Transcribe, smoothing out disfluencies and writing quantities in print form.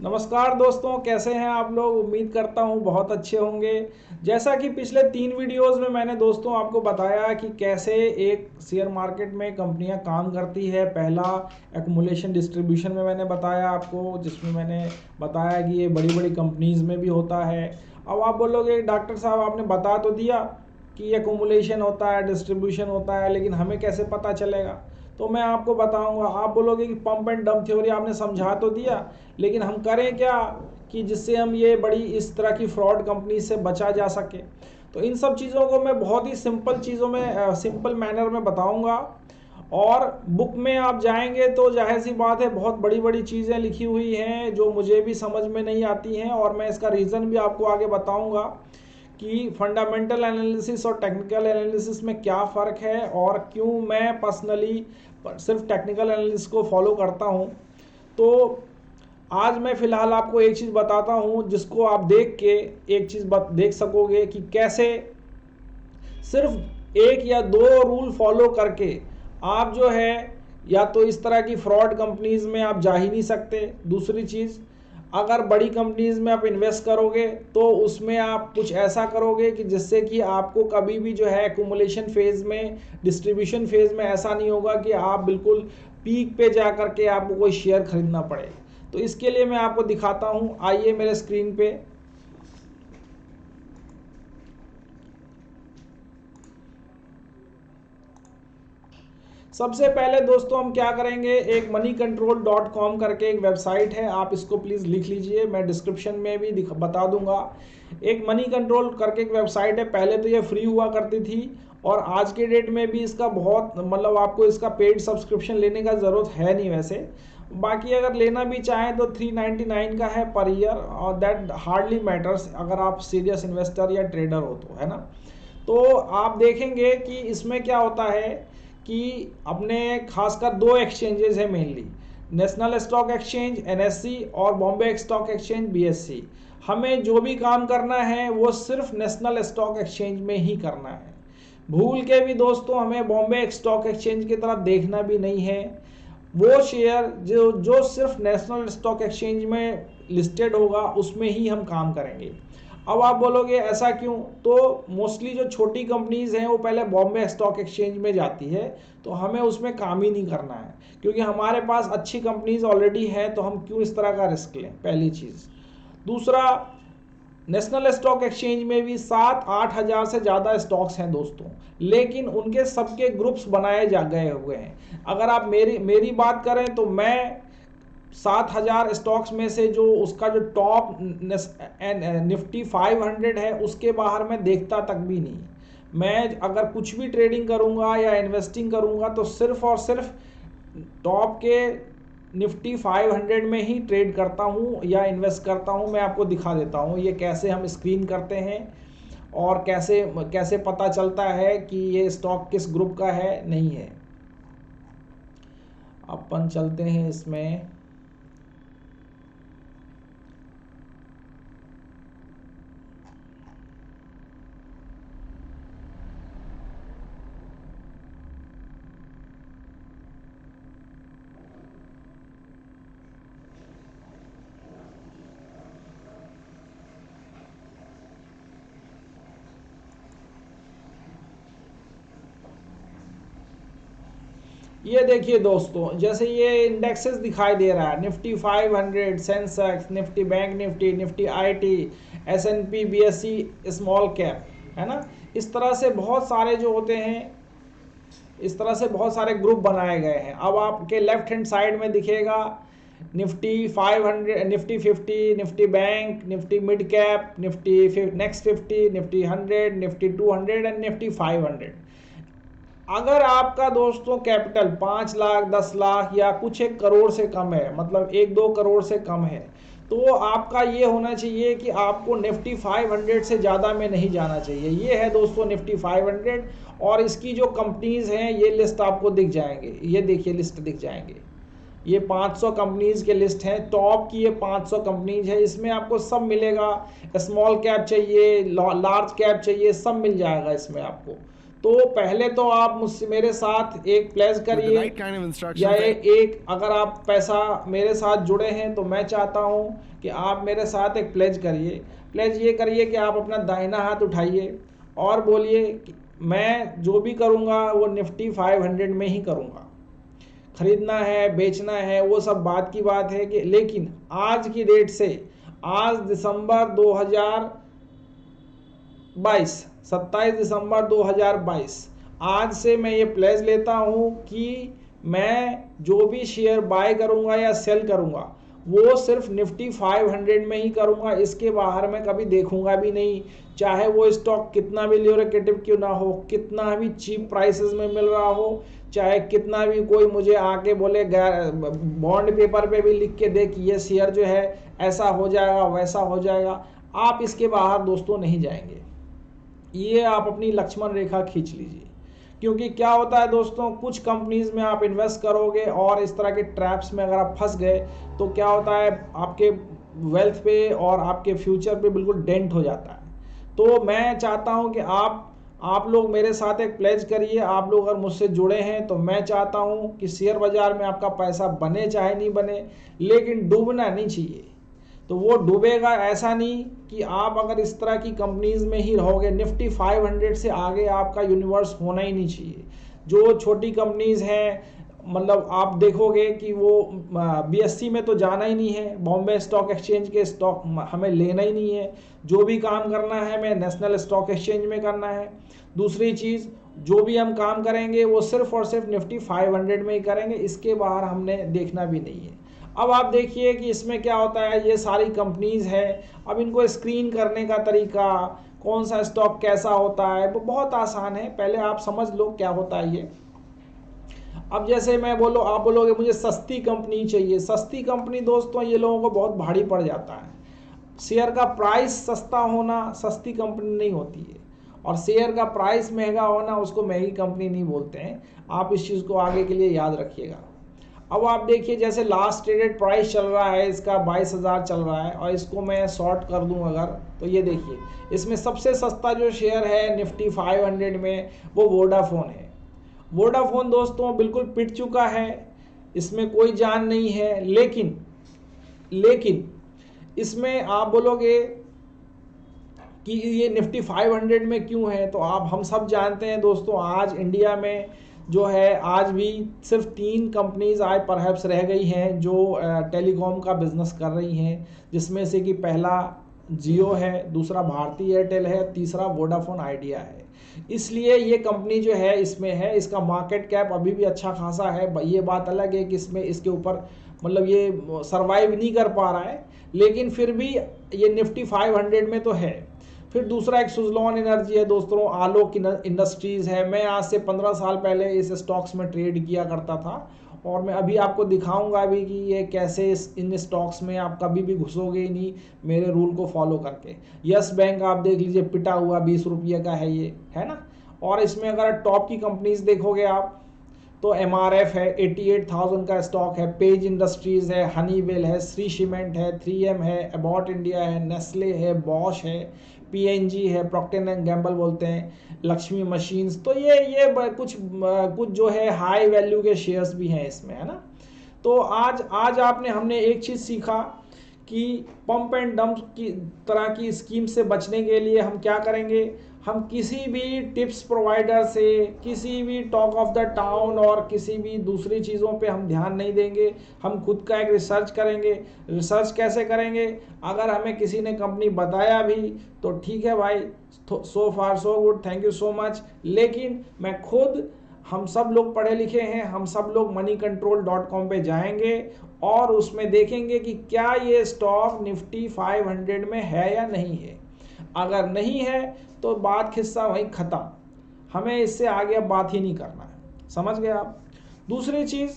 नमस्कार दोस्तों, कैसे हैं आप लोग। उम्मीद करता हूं बहुत अच्छे होंगे। जैसा कि पिछले 3 वीडियोस में मैंने दोस्तों आपको बताया कि कैसे एक शेयर मार्केट में कंपनियां काम करती है। पहला एक्युमुलेशन डिस्ट्रीब्यूशन में मैंने बताया आपको, जिसमें मैंने बताया कि ये बड़ी बड़ी कंपनीज में भी होता है। अब आप बोलोगे डॉक्टर साहब आपने बता तो दिया कि एक्युमुलेशन होता है, डिस्ट्रीब्यूशन होता है, लेकिन हमें कैसे पता चलेगा। तो मैं आपको बताऊंगा। आप बोलोगे कि पंप एंड डंप थ्योरी आपने समझा तो दिया, लेकिन हम करें क्या कि जिससे हम ये बड़ी इस तरह की फ्रॉड कंपनी से बचा जा सके। तो इन सब चीज़ों को मैं बहुत ही सिंपल चीज़ों में सिंपल मैनर में बताऊंगा। और बुक में आप जाएंगे तो जाहिर सी बात है बहुत बड़ी बड़ी चीज़ें लिखी हुई हैं जो मुझे भी समझ में नहीं आती हैं, और मैं इसका रीज़न भी आपको आगे बताऊंगा कि फंडामेंटल एनालिसिस और टेक्निकल एनालिसिस में क्या फ़र्क है और क्यों मैं पर्सनली सिर्फ टेक्निकल एनालिसिस को फॉलो करता हूं। तो आज मैं फ़िलहाल आपको एक चीज़ बताता हूं जिसको आप देख के एक चीज़ देख सकोगे कि कैसे सिर्फ एक या दो रूल फॉलो करके आप जो है या तो इस तरह की फ्रॉड कंपनीज में आप जा ही नहीं सकते। दूसरी चीज़, अगर बड़ी कंपनीज में आप इन्वेस्ट करोगे तो उसमें आप कुछ ऐसा करोगे कि जिससे कि आपको कभी भी जो है एक्युमुलेशन फेज़ में, डिस्ट्रीब्यूशन फेज़ में ऐसा नहीं होगा कि आप बिल्कुल पीक पे जा कर के आपको कोई शेयर खरीदना पड़े। तो इसके लिए मैं आपको दिखाता हूँ, आइए मेरे स्क्रीन पे। सबसे पहले दोस्तों हम क्या करेंगे, एक moneycontrol.com करके एक वेबसाइट है, आप इसको प्लीज़ लिख लीजिए, मैं डिस्क्रिप्शन में भी बता दूंगा। एक मनी कंट्रोल करके एक वेबसाइट है। पहले तो ये फ्री हुआ करती थी और आज के डेट में भी इसका बहुत मतलब आपको इसका पेड सब्सक्रिप्शन लेने का ज़रूरत है नहीं वैसे। बाकी अगर लेना भी चाहें तो 399 का है पर ईयर, और दैट हार्डली मैटर्स अगर आप सीरियस इन्वेस्टर या ट्रेडर हो तो, है ना। तो आप देखेंगे कि इसमें क्या होता है कि अपने खासकर दो एक्सचेंजेस हैं mainly, national stock exchange NSC और बॉम्बे स्टॉक एक्सचेंज बीएससी। हमें जो भी काम करना है वो सिर्फ नेशनल स्टॉक एक्सचेंज में ही करना है। भूल के भी दोस्तों हमें बॉम्बे स्टॉक एक्सचेंज की तरफ देखना भी नहीं है। वो शेयर जो जो सिर्फ नेशनल स्टॉक एक्सचेंज में लिस्टेड होगा उसमें ही हम काम करेंगे। अब आप बोलोगे ऐसा क्यों, तो मोस्टली जो छोटी कंपनीज हैं वो पहले बॉम्बे स्टॉक एक्सचेंज में जाती है, तो हमें उसमें काम ही नहीं करना है क्योंकि हमारे पास अच्छी कंपनीज ऑलरेडी हैं, तो हम क्यों इस तरह का रिस्क लें, पहली चीज़। दूसरा, नेशनल स्टॉक एक्सचेंज में भी 7-8 हज़ार से ज़्यादा स्टॉक्स हैं दोस्तों, लेकिन उनके सबके ग्रुप्स बनाए जा गए हुए हैं। अगर आप मेरी बात करें तो मैं 7 हज़ार स्टॉक्स में से जो उसका जो टॉप निफ्टी 500 है उसके बाहर मैं देखता तक भी नहीं। मैं अगर कुछ भी ट्रेडिंग करूंगा या इन्वेस्टिंग करूंगा तो सिर्फ और सिर्फ टॉप के निफ्टी 500 में ही ट्रेड करता हूं या इन्वेस्ट करता हूं। मैं आपको दिखा देता हूं ये कैसे हम स्क्रीन करते हैं और कैसे कैसे पता चलता है कि ये स्टॉक किस ग्रुप का है नहीं है। अपन चलते हैं इसमें। ये देखिए दोस्तों, जैसे ये इंडेक्सेस दिखाई दे रहा है, Nifty 500, Sensex, Nifty bank Nifty, Nifty IT, S&P BSc small cap, है ना। इस तरह से बहुत सारे जो होते हैं, इस तरह से बहुत सारे ग्रुप बनाए गए हैं। अब आपके लेफ्ट हैंड साइड में दिखेगा Nifty 500, Nifty 50, Nifty bank, Nifty mid cap, Nifty next 50, Nifty 100, Nifty 200 and Nifty 500। अगर आपका दोस्तों कैपिटल 5 लाख, 10 लाख या कुछ 1 करोड़ से कम है, मतलब 1-2 करोड़ से कम है, तो आपका ये होना चाहिए कि आपको निफ्टी 500 से ज़्यादा में नहीं जाना चाहिए। ये है दोस्तों निफ्टी 500, और इसकी जो कंपनीज हैं ये लिस्ट आपको दिख जाएंगे। ये देखिए लिस्ट दिख जाएंगे, ये 500 कंपनीज के लिस्ट हैं, टॉप की ये 500 कंपनीज है। इसमें आपको सब मिलेगा, स्मॉल कैप चाहिए, लार्ज कैप चाहिए, सब मिल जाएगा इसमें आपको। तो पहले तो आप मुझसे मेरे साथ एक प्लेज करिए, या एक अगर आप पैसा मेरे साथ जुड़े हैं तो मैं चाहता हूं कि आप मेरे साथ एक प्लेज करिए। प्लेज ये करिए कि आप अपना दाहिना हाथ उठाइए और बोलिए कि मैं जो भी करूंगा वो निफ्टी 500 में ही करूंगा। खरीदना है, बेचना है, वो सब बात की बात है कि लेकिन आज की डेट से, आज दिसंबर 2022, 27 दिसंबर 2022, आज से मैं ये प्लेज लेता हूँ कि मैं जो भी शेयर बाय करूँगा या सेल करूँगा वो सिर्फ निफ्टी 500 में ही करूँगा। इसके बाहर मैं कभी देखूँगा भी नहीं, चाहे वो स्टॉक कितना भी ल्यूरेटिव क्यों ना हो, कितना भी चीप प्राइसेस में मिल रहा हो, चाहे कितना भी कोई मुझे आके बोले बॉन्ड पेपर पे भी लिख के दे कि ये शेयर जो है ऐसा हो जाएगा वैसा हो जाएगा, आप इसके बाहर दोस्तों नहीं जाएंगे। ये आप अपनी लक्ष्मण रेखा खींच लीजिए, क्योंकि क्या होता है दोस्तों, कुछ कंपनीज में आप इन्वेस्ट करोगे और इस तरह के ट्रैप्स में अगर आप फंस गए तो क्या होता है, आपके वेल्थ पे और आपके फ्यूचर पे बिल्कुल डेंट हो जाता है। तो मैं चाहता हूं कि आप लोग मेरे साथ एक प्लेज करिए। आप लोग अगर मुझसे जुड़े हैं तो मैं चाहता हूं कि शेयर बाजार में आपका पैसा बने चाहे नहीं बने, लेकिन डूबना नहीं चाहिए। तो वो डूबेगा ऐसा नहीं कि आप अगर इस तरह की कंपनीज में ही रहोगे, निफ्टी 500 से आगे आपका यूनिवर्स होना ही नहीं चाहिए। जो छोटी कंपनीज हैं, मतलब आप देखोगे कि वो बीएससी में तो जाना ही नहीं है, बॉम्बे स्टॉक एक्सचेंज के स्टॉक हमें लेना ही नहीं है। जो भी काम करना है हमें नेशनल स्टॉक एक्सचेंज में करना है। दूसरी चीज़, जो भी हम काम करेंगे वो सिर्फ और सिर्फ निफ्टी 500 में ही करेंगे, इसके बाहर हमने देखना भी नहीं है। अब आप देखिए कि इसमें क्या होता है, ये सारी कंपनीज है, अब इनको स्क्रीन करने का तरीका, कौन सा स्टॉक कैसा होता है, वो बहुत आसान है। पहले आप समझ लो क्या होता है ये। अब जैसे मैं आप बोलोगे मुझे सस्ती कंपनी चाहिए। सस्ती कंपनी दोस्तों ये लोगों को बहुत भारी पड़ जाता है। शेयर का प्राइस सस्ता होना सस्ती कंपनी नहीं होती है, और शेयर का प्राइस महंगा होना उसको महंगी कंपनी नहीं बोलते हैं। आप इस चीज़ को आगे के लिए याद रखिएगा। अब आप देखिए, जैसे लास्ट ट्रेडेड प्राइस चल रहा है इसका 22,000 चल रहा है, और इसको मैं शॉर्ट कर दूं अगर, तो ये देखिए इसमें सबसे सस्ता जो शेयर है निफ्टी 500 में वो वोडाफोन है। वोडाफोन दोस्तों बिल्कुल पिट चुका है, इसमें कोई जान नहीं है। लेकिन इसमें आप बोलोगे कि ये निफ्टी 500 में क्यों है, तो हम सब जानते हैं दोस्तों, आज इंडिया में जो है आज भी सिर्फ 3 कंपनीज आज परहैप्स रह गई हैं जो टेलीकॉम का बिजनेस कर रही हैं, जिसमें से कि पहला जियो है, दूसरा भारती एयरटेल है, तीसरा वोडाफोन आइडिया है। इसलिए ये कंपनी जो है इसमें है, इसका मार्केट कैप अभी भी अच्छा खासा है। ये बात अलग है कि इसमें इसके ऊपर मतलब ये सरवाइव नहीं कर पा रहा है, लेकिन फिर भी ये निफ्टी 500 में तो है। फिर दूसरा एक सुज़लॉन एनर्जी है दोस्तों, आलोक इंडस्ट्रीज़ है। मैं आज से 15 साल पहले इस स्टॉक्स में ट्रेड किया करता था, और मैं अभी आपको दिखाऊंगा भी कि ये कैसे इन स्टॉक्स में आप कभी भी घुसोगे ही नहीं मेरे रूल को फॉलो करके। यस बैंक आप देख लीजिए, पिटा हुआ 20 रुपये का है ये, है ना। और इसमें अगर टॉप की कंपनीज देखोगे आप तो MRF है, 88,000 का स्टॉक है, पेज इंडस्ट्रीज़ है, हनीवेल है, श्री सीमेंट है, 3M है, अबॉट इंडिया है, नेस्ले है, बॉश है, PNG है, प्रॉक्टर एंड गैम्बल बोलते हैं, लक्ष्मी मशीन्स। तो ये कुछ जो है हाई वैल्यू के शेयर्स भी हैं इसमें, है ना। तो आज हमने एक चीज़ सीखा कि पंप एंड डंप की तरह की स्कीम से बचने के लिए हम क्या करेंगे, हम किसी भी टिप्स प्रोवाइडर से, किसी भी टॉक ऑफ द टाउन और किसी भी दूसरी चीज़ों पे हम ध्यान नहीं देंगे। हम खुद का एक रिसर्च करेंगे। रिसर्च कैसे करेंगे, अगर हमें किसी ने कंपनी बताया भी तो ठीक है भाई, so far so good, thank you so much. लेकिन मैं खुद, हम सब लोग पढ़े लिखे हैं, हम सब लोग moneycontrol.com पे जाएंगे और उसमें देखेंगे कि क्या ये स्टॉक निफ्टी 500 में है या नहीं है। अगर नहीं है तो बात खिस्सा वहीं ख़त्म, हमें इससे आगे अब बात ही नहीं करना है। समझ गए आप। दूसरी चीज़,